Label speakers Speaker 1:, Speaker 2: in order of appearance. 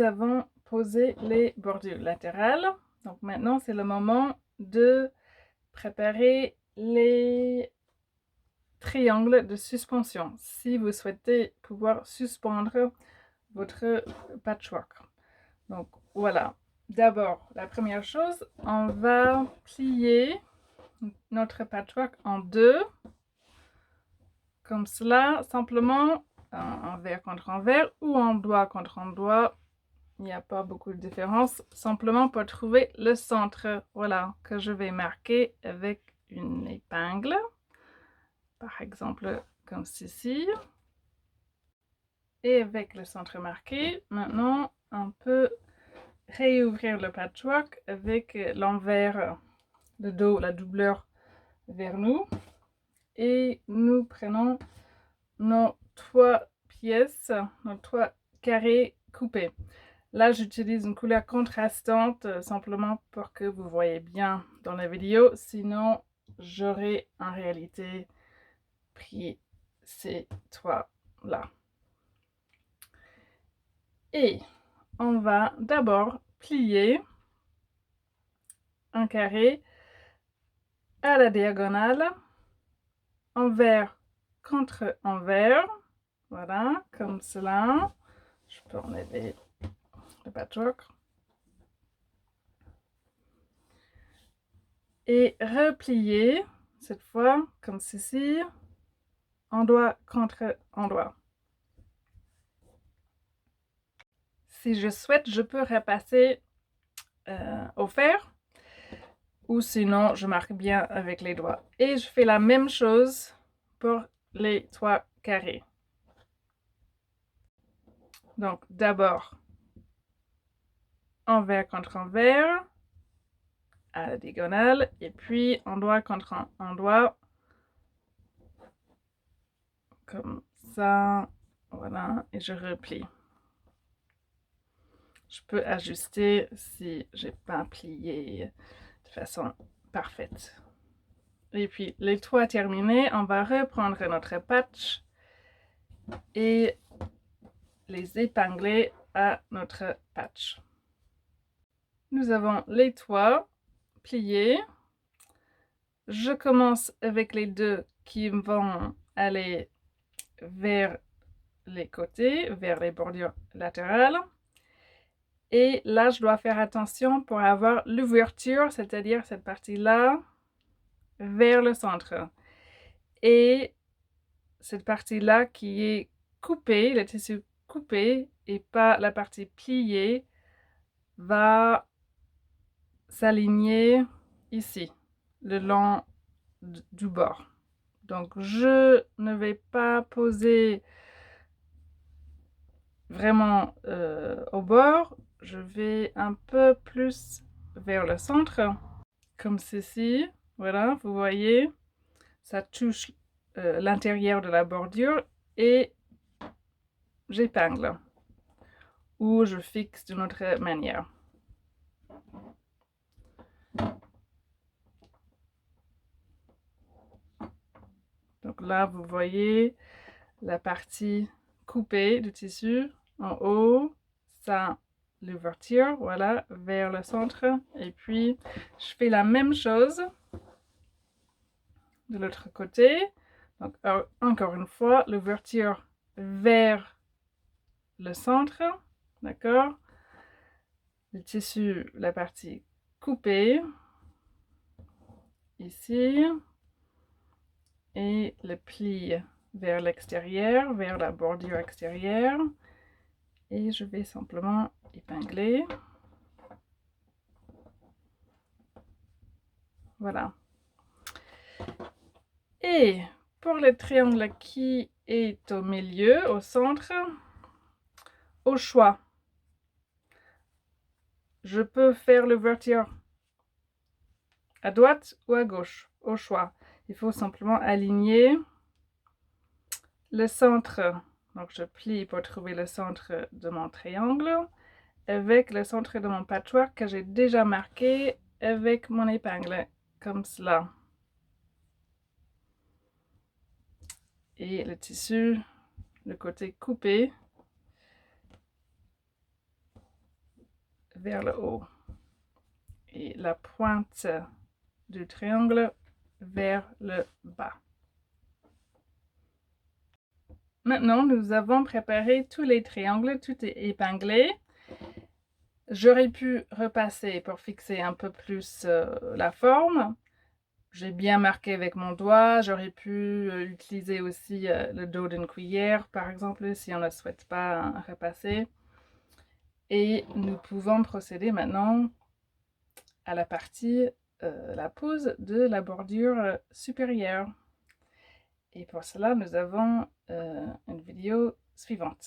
Speaker 1: avons posé les bordures latérales. Donc maintenant, c'est le moment de préparer les triangles de suspension si vous souhaitez pouvoir suspendre votre patchwork. Donc voilà, d'abord, la première chose, on va plier notre patchwork en deux, comme cela, simplement envers contre envers ou en doigt contre en doigt. Il n'y a pas beaucoup de différence, simplement pour trouver le centre, voilà, que je vais marquer avec une épingle, par exemple comme ceci. Et avec le centre marqué, maintenant on peut réouvrir le patchwork avec l'envers, le dos, la doubleur vers nous. Et nous prenons nos 3 pièces, nos 3 carrés coupés. Là, j'utilise une couleur contrastante simplement pour que vous voyez bien dans la vidéo. Sinon, j'aurais en réalité pris ces 3-là. Et on va d'abord plier un carré à la diagonale, envers contre envers. Voilà, comme cela. Je peux enlever le patchwork. Et replier, cette fois, comme ceci, endroit contre endroit. Si je souhaite, je peux repasser au fer, ou sinon, je marque bien avec les doigts. Et je fais la même chose pour les 3 carrés. Donc, d'abord, envers contre envers, à la diagonale, et puis endroit contre endroit, comme ça, voilà, et je replie. Je peux ajuster si j'ai pas plié de façon parfaite. Et puis, les 3 terminés, on va reprendre notre patch et les épingler à notre patch. Nous avons les 3 pliés. Je commence avec les 2 qui vont aller vers les côtés, vers les bordures latérales. Et là, je dois faire attention pour avoir l'ouverture, c'est-à-dire cette partie-là, vers le centre. Et cette partie-là qui est coupée, le tissu coupé et pas la partie pliée, va s'aligner ici, le long du bord. Donc, je ne vais pas poser vraiment au bord, je vais un peu plus vers le centre, comme ceci. Voilà, vous voyez, ça touche l'intérieur de la bordure et j'épingle ou je fixe d'une autre manière. Donc là, vous voyez la partie coupée du tissu en haut, ça l'ouverture, voilà, vers le centre. Et puis, je fais la même chose de l'autre côté. Donc, encore une fois, l'ouverture vers le centre, d'accord? Le tissu, la partie coupée, ici, et le pli vers l'extérieur, vers la bordure extérieure. Et je vais simplement épingler. Voilà. Et pour le triangle qui est au milieu, au centre, au choix, je peux faire l'ouverture à droite ou à gauche, au choix. Il faut simplement aligner le centre. Donc, je plie pour trouver le centre de mon triangle avec le centre de mon patchwork que j'ai déjà marqué avec mon épingle, comme cela. Et le tissu, le côté coupé, vers le haut et la pointe du triangle vers le bas. Maintenant, nous avons préparé tous les triangles, tout est épinglé. J'aurais pu repasser pour fixer un peu plus la forme. J'ai bien marqué avec mon doigt. J'aurais pu utiliser aussi le dos d'une cuillère, par exemple, si on ne souhaite pas repasser. Et nous pouvons procéder maintenant à la partie, la pose de la bordure supérieure. Et pour cela, nous avons une vidéo suivante.